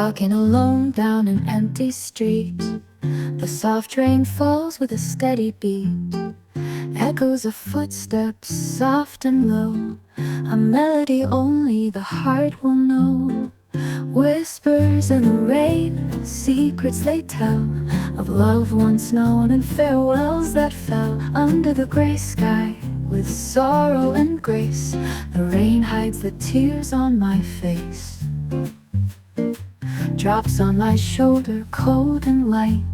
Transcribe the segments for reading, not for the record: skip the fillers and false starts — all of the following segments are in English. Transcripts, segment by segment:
Walking alone down an empty street, the soft rain falls with a steady beat. Echoes of footsteps, soft and low, a melody only the heart will know. Whispers in the rain, secrets they tell, of love once known and farewells that fell. Under the gray sky, with sorrow and grace, the rain hides the tears on my face. Drops on my shoulder, cold and light,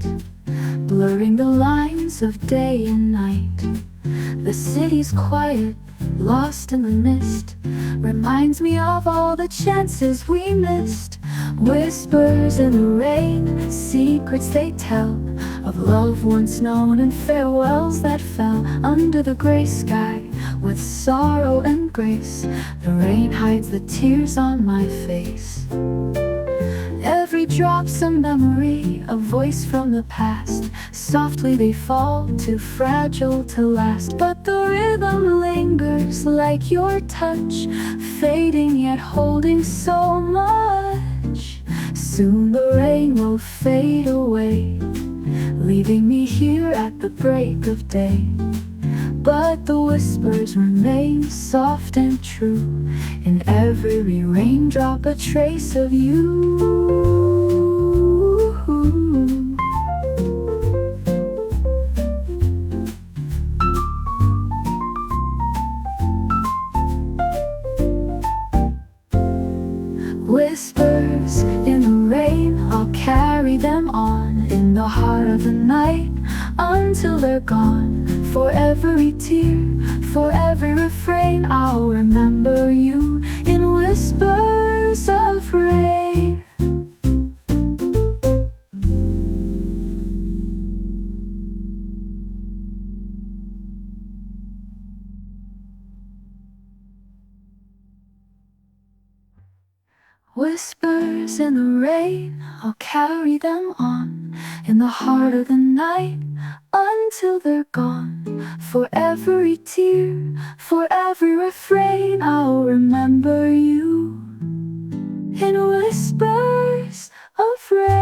blurring the lines of day and night. The city's quiet, lost in the mist, reminds me of all the chances we missed. Whispers in the rain, secrets they tell, of love once known and farewells that fell. Under the gray sky, with sorrow and grace, the rain hides the tears on my face. Every drop's a memory, a voice from the past. Softly they fall, too fragile to last. But the rhythm lingers like your touch, fading yet holding so much. Soon the rain will fade away, leaving me here at the break of day. But the whispers remain soft and true, in every raindrop a trace of you. Whispers in the rain, I'll carry them on in the heart of the night until they're gone. For every tear, for every refrain, I'll remember you in whispers of rain. Whispers in the rain, I'll carry them on in the heart of the night until they're gone. For every tear, for every refrain, I'll remember you in whispers of rain.